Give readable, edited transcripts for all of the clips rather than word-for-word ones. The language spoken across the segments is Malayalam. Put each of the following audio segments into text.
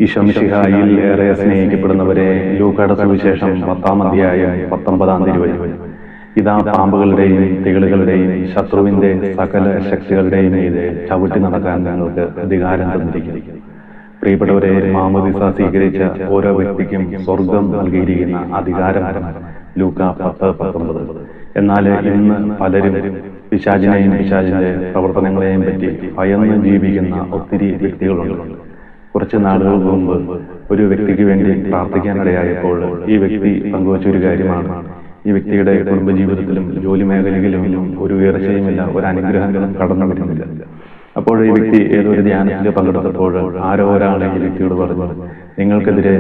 ഈശോമിശിഹായിൽ ഏറെ സ്നേഹിക്കപ്പെടുന്നവരെ, ലൂക്കായുടെ സുവിശേഷം 10-ാം അധ്യായം 19-ാം തിരുവചനം. ഇതാ പാമ്പുകളുടെയും തേളുകളുടെയും ശത്രുവിന്റെ സകല ശക്തികളുടെയും മീതെ ചവിട്ടി നടക്കാൻ ഞങ്ങൾക്ക് അധികാരം തന്നിരിക്കുന്നു. പ്രിയപ്പെട്ടവരെ, മാമോദീസ സ്വീകരിച്ച ഓരോ വ്യക്തിക്കും സ്വർഗം നൽകിയിരിക്കുന്ന അധികാരമാണ് ലൂക്ക 10:19. എന്നാൽ ഇന്ന് പലരും പിശാചിനെയും പിശാചിന്റെ പ്രവർത്തനങ്ങളെയും പറ്റി ഭയന്ന് ജീവിക്കുന്ന ഒത്തിരി വ്യക്തികളുണ്ട്. കുറച്ച് നാളുകൾക്ക് മുമ്പ് ഒരു വ്യക്തിക്ക് വേണ്ടി പ്രാർത്ഥിക്കാനിടയായപ്പോൾ ഈ വ്യക്തി പങ്കുവച്ച ഒരു കാര്യമാണ്, ഈ വ്യക്തിയുടെ കുടുംബജീവിതത്തിലും ജോലി മേഖലയിലും ഒരു ഉയർച്ചയുമില്ല, ഒരു അനുഗ്രഹങ്ങളും കടന്നു വരുന്നില്ല. അപ്പോൾ ഈ വ്യക്തി ഏതൊരു ധ്യാനത്തിൽ പങ്കെടുത്തപ്പോൾ ആരോ ഒരാൾ ഈ വ്യക്തിയോട് പറഞ്ഞു, നിങ്ങൾക്കെതിരെ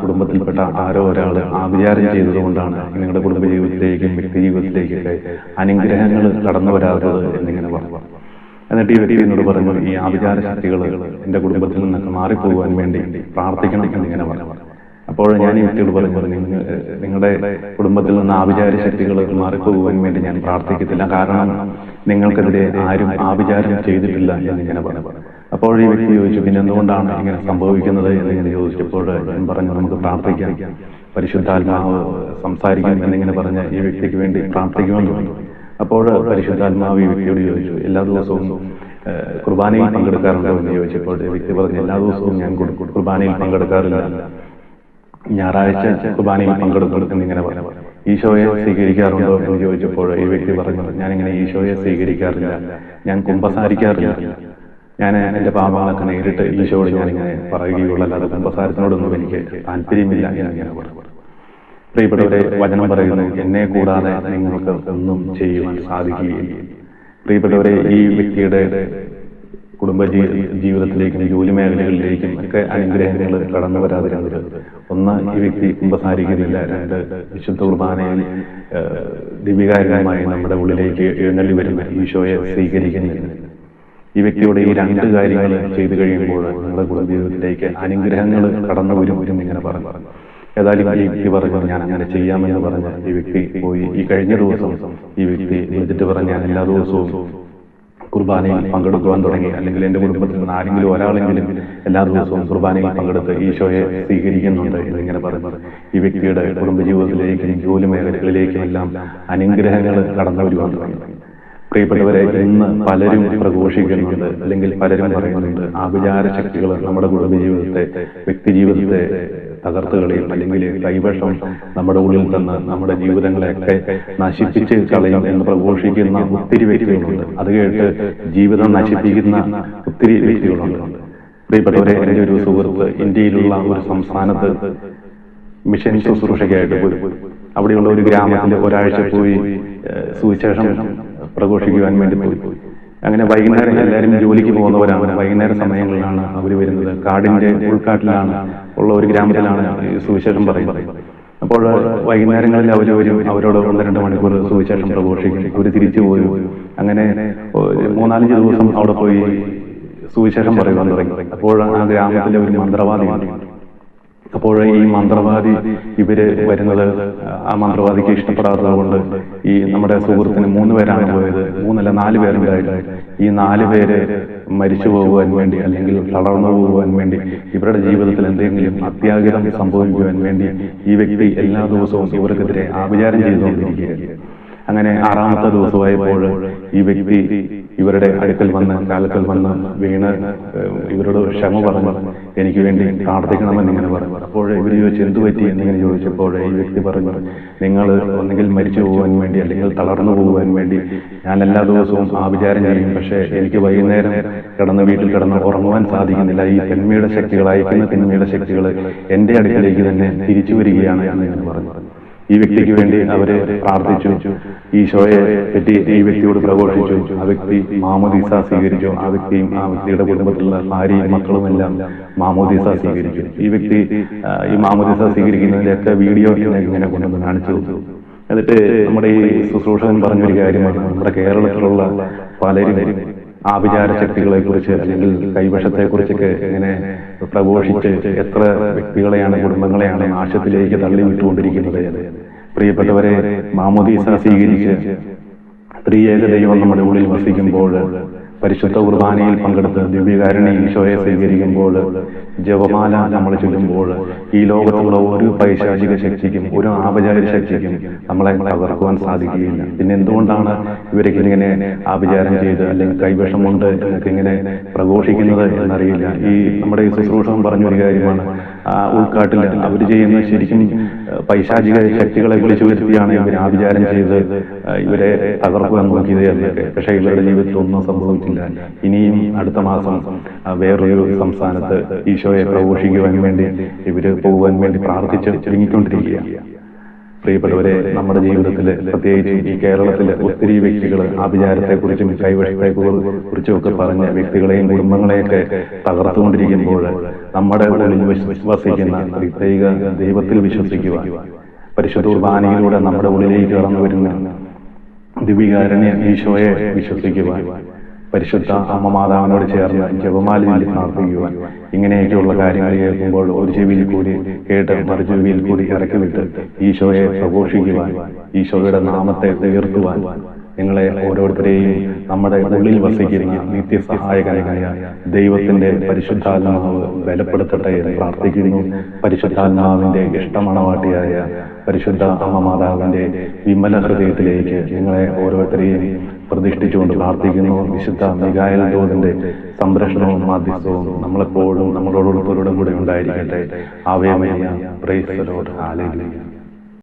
കുടുംബത്തിൽപ്പെട്ട ആരോ ഒരാൾ ആഭിചാരം ചെയ്തതുകൊണ്ടാണ് നിങ്ങളുടെ കുടുംബജീവിതത്തിലേക്കും വ്യക്തി ജീവിതത്തിലേക്കൊക്കെ അനുഗ്രഹങ്ങൾ കടന്നു വരാത്തത് എന്നിങ്ങനെ പറഞ്ഞു. എന്നിട്ട് ഈ വ്യക്തി എന്നോട് പറഞ്ഞു, ഈ ആഭിചാര ശക്തികൾ എൻ്റെ കുടുംബത്തിൽ നിന്നൊക്കെ മാറിപ്പോകുവാൻ വേണ്ടി പ്രാർത്ഥിക്കണം എന്നിങ്ങനെ പറഞ്ഞു. അപ്പോൾ ഞാൻ ഈ വ്യക്തിയോട് പറഞ്ഞു, നിങ്ങളുടെ കുടുംബത്തിൽ നിന്ന് ആഭിചാര ശക്തികൾ മാറിപ്പോകുവാൻ വേണ്ടി ഞാൻ പ്രാർത്ഥിക്കത്തില്ല, കാരണം നിങ്ങൾക്കെതിരെ ആരും ആഭിചാരം ചെയ്തിട്ടില്ല എന്നിങ്ങനെ പറഞ്ഞു. അപ്പോൾ ഈ വ്യക്തി ചോദിച്ചു, പിന്നെ എന്തുകൊണ്ടാണ് ഇങ്ങനെ സംഭവിക്കുന്നത് എന്നിങ്ങനെ ചോദിച്ചപ്പോൾ ഞാൻ പറഞ്ഞു, നമുക്ക് പ്രാർത്ഥിക്കാം, പരിശുദ്ധാത്മാവ് സംസാരിക്കും എന്നിങ്ങനെ പറഞ്ഞ് ഈ വ്യക്തിക്ക് വേണ്ടി പ്രാർത്ഥിക്കുമെന്ന് പറഞ്ഞു. അപ്പോൾ പരിശുദ്ധാത്മാവ് ഈ വ്യക്തിയോട് ചോദിച്ചു, എല്ലാ ദിവസവും കുർബാനയിൽ പങ്കെടുക്കാറുണ്ടോ എന്ന് ചോദിച്ചപ്പോൾ വ്യക്തി പറഞ്ഞു, എല്ലാ ദിവസവും ഞാൻ കുർബാനയിൽ പങ്കെടുക്കാറില്ല, ഞായറാഴ്ച കുർബാനയിൽ പങ്കെടുക്കും എന്നിങ്ങനെ പറഞ്ഞു. ഈശോയെ സ്വീകരിക്കാറുണ്ടോ എന്ന് ചോദിച്ചപ്പോൾ ഈ വ്യക്തി പറഞ്ഞു, ഞാനിങ്ങനെ ഈശോയെ സ്വീകരിക്കാറില്ല, ഞാൻ കുമ്പസാരിക്കാറില്ല, ഞാൻ എൻ്റെ പാപങ്ങളൊക്കെ നേരിട്ട് ഈശോയോട് ഞാനിങ്ങനെ പറയുകയുള്ളൂ, അല്ലാതെ കുമ്പസാരത്തിനോടൊന്നും എനിക്ക് താല്പര്യമില്ല എന്നിങ്ങനെ പറഞ്ഞു. പ്രിയപ്പെട്ടവരെ, വചനം പറയുന്നു, എന്നെ കൂടാതെ നിങ്ങൾക്ക് ഒന്നും ചെയ്യുവാൻ സാധിക്കുകയില്ല. പ്രിയപ്പെട്ടവരെ, ഈ വ്യക്തിയുടെ കുടുംബ ജീവിതത്തിലേക്കും ജോലി മേഖലകളിലേക്കും ഒക്കെ അനുഗ്രഹങ്ങൾ കടന്നു വരാതിരുന്നത്, ഒന്ന്, ഈ വ്യക്തി കുമ്പസാരിക്കുന്നില്ല, രണ്ട്, വിശുദ്ധ കുർബാനയിൽ ദിവ്യകാരുണ്യമായി നമ്മുടെ ഉള്ളിലേക്ക് എഴുന്നള്ളി വരുന്ന ഈശോയെ സ്വീകരിക്കുന്നില്ല. ഈ വ്യക്തിയോട് ഈ രണ്ട് കാര്യങ്ങൾ ചെയ്തു കഴിയുമ്പോൾ നമ്മുടെ കുടുംബജീവിതത്തിലേക്ക് അനുഗ്രഹങ്ങൾ കടന്നു വരും ഇങ്ങനെ പറഞ്ഞു. ഏതായാലും ഈ വ്യക്തി പറഞ്ഞു, ഞാൻ അങ്ങനെ ചെയ്യാമെന്ന് പറഞ്ഞ് ഈ വ്യക്തി പോയി. ഈ കഴിഞ്ഞ ദിവസം ഈ വ്യക്തി വിളിച്ചിട്ട് പറഞ്ഞ്, ഞാൻ എല്ലാ ദിവസവും കുർബാനയിൽ പങ്കെടുക്കുവാൻ തുടങ്ങി, അല്ലെങ്കിൽ എൻ്റെ കുടുംബത്തിൽ നിന്ന് ആരെങ്കിലും ഒരാളെങ്കിലും എല്ലാ ദിവസവും കുർബാനയിൽ പങ്കെടുത്ത് ഈശോയെ സ്വീകരിക്കുന്നുണ്ട് എന്നിങ്ങനെ പറഞ്ഞു. ഈ വ്യക്തിയുടെ കുടുംബജീവിതത്തിലേക്കും ജോലി മേഖലകളിലേക്കും എല്ലാം അനുഗ്രഹങ്ങൾ കടന്നു വരുവാൻ തുടങ്ങി. പ്രിയപ്പെട്ടവരെ, ഇന്ന് പലരും പ്രഘോഷിക്കുന്നുണ്ട്, അല്ലെങ്കിൽ പലരും പറയുന്നുണ്ട്, ആഭിചാര ശക്തികൾ നമ്മുടെ കുടുംബജീവിതത്തെ, വ്യക്തി ജീവിതത്തെ തകർത്ത് കളയും, അല്ലെങ്കിൽ കൈവശം നമ്മുടെ ഉള്ളിൽ തന്ന് നമ്മുടെ ജീവിതങ്ങളെയൊക്കെ നശിപ്പിച്ച് കളയും എന്ന് പ്രഘോഷിക്കുന്ന ഒത്തിരി വ്യക്തികളുണ്ട്. അത് കേട്ട് ജീവിതം നശിപ്പിക്കുന്ന ഒത്തിരി വ്യക്തികളുണ്ട്. പ്രിയപ്പെട്ടവരെ, എൻ്റെ ഒരു സുഹൃത്ത് ഇന്ത്യയിലുള്ള ഒരു സംസ്ഥാനത്ത് മിഷൻ ശുശ്രൂഷയ്ക്കായിട്ട് പോയി. അവിടെയുള്ള ഒരു ഗ്രാമത്തിൽ ഒരാഴ്ച പോയി സുവിശേഷം പ്രഘോഷിക്കുവാൻ വേണ്ടി പോയി. അങ്ങനെ വൈകുന്നേരം, എല്ലാവരും ജോലിക്ക് പോകുന്നവരാണ്, വൈകുന്നേര സമയങ്ങളിലാണ് അവർ വരുന്നത്. കാടിന്റെ ഉൾക്കാട്ടിലാണ് ഉള്ള ഒരു ഗ്രാമത്തിലാണ് സുവിശേഷം പറയുന്നത്. അപ്പോൾ വൈകുന്നേരങ്ങളിൽ അവർ വരും, അവരോട് 1-2 മണിക്കൂർ സുവിശേഷം പ്രഘോഷിക്കും, അവർ തിരിച്ചു പോയി. അങ്ങനെ 3-4 ദിവസം അവിടെ പോയി സുവിശേഷം പറയുവാൻ തുടങ്ങി. അപ്പോൾ ആ ഗ്രാമത്തിലെ ഒരു മന്ത്രവാദിയാണ്. അപ്പോൾ ഈ മന്ത്രവാദി ഇവര് വരുന്നത് ആ മന്ത്രവാദിക്ക് ഇഷ്ടപ്പെടാത്തത് കൊണ്ട് ഈ നമ്മുടെ സുഹൃത്തിന് 3 പേരാണ് പോയത്, 3 അല്ല 4 പേരുണ്ടായിട്ട് ഈ 4 പേര് മരിച്ചു പോകുവാൻ വേണ്ടി, അല്ലെങ്കിൽ തളർന്നു പോകുവാൻ വേണ്ടി, ഇവരുടെ ജീവിതത്തിൽ എന്തെങ്കിലും അത്യാഹിതം സംഭവിക്കുവാൻ വേണ്ടി ഈ വ്യക്തി എല്ലാ ദിവസവും ഇവർക്കെതിരെ ആഭിചാരം ചെയ്തുകൊണ്ടിരിക്കുകയാണ്. അങ്ങനെ 6ാമത്തെ ദിവസമായപ്പോൾ ഈ വ്യക്തി ഇവരുടെ കാൽക്കൽ വന്ന് വീണ് ഇവരോട് ക്ഷമ പറഞ്ഞു, എനിക്ക് വേണ്ടി പ്രാർത്ഥിക്കണമെന്നിങ്ങനെ പറഞ്ഞു. അപ്പോൾ ഇവർ ചോദിച്ചു, എന്തു പറ്റി എന്നിങ്ങനെ ചോദിച്ചപ്പോൾ ഈ വ്യക്തി പറഞ്ഞു, നിങ്ങൾ ഒന്നുകിൽ മരിച്ചു പോകാൻ വേണ്ടി, അല്ലെങ്കിൽ തളർന്നു പോകുവാൻ വേണ്ടി ഞാൻ എല്ലാ ദിവസവും ആഭിചാരം ചെയ്യും, പക്ഷേ എനിക്ക് വൈകുന്നേരം വീട്ടിൽ കിടന്ന് ഉറങ്ങുവാൻ സാധിക്കുന്നില്ല. ഈ തിന്മയുടെ ശക്തികൾ, അയക്കുന്ന തിന്മയുടെ ശക്തികൾ എൻ്റെ അടുക്കിലേക്ക് തന്നെ തിരിച്ചു വരികയാണ് എന്നിങ്ങനെ പറഞ്ഞു. ഈ വ്യക്തിക്ക് വേണ്ടി അവര് പ്രാർത്ഥിച്ചു, ഈശോയെ പറ്റി ഈ വ്യക്തിയോട് പ്രഘോഷിച്ചു. ആ വ്യക്തി മാമോദീസ സ്വീകരിച്ചു. ആ വ്യക്തിയും ആ വ്യക്തിയുടെ കുടുംബത്തിലുള്ള ഭാര്യയും മക്കളും എല്ലാം മാമോദീസ സ്വീകരിച്ചു. ഈ വ്യക്തി ഈ മാമോദീസ സ്വീകരിക്കുന്നതിന്റെ ഒക്കെ വീഡിയോ ഇങ്ങനെ കൊണ്ടുവന്ന് കാണിച്ചു. എന്നിട്ട് നമ്മുടെ ഈ ശുശ്രൂഷകൻ പറഞ്ഞൊരു കാര്യമാണ്, നമ്മുടെ കേരളത്തിലുള്ള പലരും ആഭിചാര ശക്തികളെ കുറിച്ച്, അല്ലെങ്കിൽ കൈവശത്തെ കുറിച്ചൊക്കെ ഇങ്ങനെ പ്രഘോഷിച്ച് എത്ര വ്യക്തികളെയാണ്, കുടുംബങ്ങളെയാണ് നാശത്തിലേക്ക് തള്ളി വിട്ടുകൊണ്ടിരിക്കുന്നത്. പ്രിയപ്പെട്ടവരെ, മാമോദീസ സ്വീകരിച്ച് ത്രിയേക ദൈവം നമ്മുടെ ഉള്ളിൽ വസിക്കുമ്പോൾ പരിശുദ്ധ കുർബാനയിൽ പങ്കെടുത്ത് ദിവ്യകാരുണ്യ ഈശോയെ സ്വീകരിക്കുമ്പോൾ, ജപമാല നമ്മൾ ചൊല്ലുമ്പോൾ, ഈ ലോകത്തുള്ള ഒരു പൈശാചിക ശക്തിക്കും ഒരു ആഭിചാര ശക്തിക്കും നമ്മളെ തകർക്കുവാൻ സാധിക്കുകയില്ല. പിന്നെ എന്തുകൊണ്ടാണ് ഇവരൊക്കെ ഇങ്ങനെ ആഭിചാരം ചെയ്ത് അല്ലെങ്കിൽ കൈവശമുണ്ട് എന്നൊക്കെ ഇങ്ങനെ പ്രഘോഷിക്കുന്നത് എന്നറിയില്ല. ഈ നമ്മുടെ ഈ ശുശ്രൂഷകൻ പറഞ്ഞൊരു കാര്യമാണ്, ഉൾക്കാട്ടിൽ അവർ ചെയ്യുന്ന ശരിക്കും പൈശാചിക ശക്തികളെ വിളിച്ചു വരുത്തിയാണ് ഇവർ ആഭിചാരം ചെയ്ത് ഇവരെ തകർക്കുവാൻ നോക്കിയത് എന്നൊക്കെ. പക്ഷേ ഇവരുടെ ജീവിതത്തിൽ ഒന്നും സംഭവിച്ചില്ല. ഇനിയും അടുത്ത മാസം വേറൊരു സംസ്ഥാനത്ത് ഈശോയെ പ്രഘോഷിക്കുവാൻ വേണ്ടി ഇവര് പോകുവാൻ വേണ്ടി പ്രാർത്ഥിച്ച് ഒരുങ്ങിക്കൊണ്ടിരിക്കുകയാണ്. പ്രിയപ്പെട്ടവരെ, നമ്മുടെ ജീവിതത്തിൽ പ്രത്യേകിച്ച് ഈ കേരളത്തിലെ ഒത്തിരി വ്യക്തികൾ ആഭിചാരത്തെക്കുറിച്ചും കൈവശത്തെക്കുറിച്ചും ഒക്കെ പറഞ്ഞ വ്യക്തികളെയും കുടുംബങ്ങളെയൊക്കെ തകർത്തുകൊണ്ടിരിക്കുമ്പോൾ നമ്മുടെ ഉള്ളിൽ വസിക്കുന്ന പ്രത്യേക ദൈവത്തിൽ വിശ്വസിക്കുവാൻ, പരിശുദ്ധ കുർബാനയിലൂടെ നമ്മുടെ ഉള്ളിലേക്ക് കടന്നു വരുന്ന ദിവ്യകാരുണ്യ ഈശോയെ വിശ്വസിക്കുവാൻ, പരിശുദ്ധ അമ്മ മാതാവിനോട് ചേർന്ന് ജപമാലയിൽ പ്രാർത്ഥിക്കുവാൻ, ഇങ്ങനെയൊക്കെയുള്ള കാര്യങ്ങൾ കേൾക്കുമ്പോൾ ഒരു ചെവിയിൽ കൂടി കേട്ട് മറു ചെവിയിൽ കൂടി ഇറക്കി വിട്ട് ഈശോയെ പ്രഘോഷിക്കുവാൻ, ഈശോയുടെ നാമത്തെ ഉയർത്തുവാൻ നിങ്ങളെ ഓരോരുത്തരെയും നമ്മുടെ ഉള്ളിൽ വസിക്കുന്ന നിത്യസഹായകനായ ദൈവത്തിന്റെ പരിശുദ്ധാത്മാവ് ബലപ്പെടുത്തട്ടെ എന്ന് പ്രാർത്ഥിക്കുന്നു. പരിശുദ്ധാത്മാവിന്റെ ഇഷ്ടമണവാട്ടിയായ പരിശുദ്ധ അമ്മ മാതാവിന്റെ വിമല ഹൃദയത്തിലേക്ക് നിങ്ങളെ ഓരോരുത്തരെയും പ്രതിഷ്ഠിച്ചുകൊണ്ട് പ്രാർത്ഥിക്കുന്നു. വിശുദ്ധ മിഖായേൽ ദൂതന്റെ സംരക്ഷണവും മാധ്യസ്ഥവും നമ്മളെപ്പോഴും നമ്മളോടൊപ്പം കൂടെ ഉണ്ടായിരിക്കട്ടെ. Ave Maria. Praise the Lord. Hallelujah.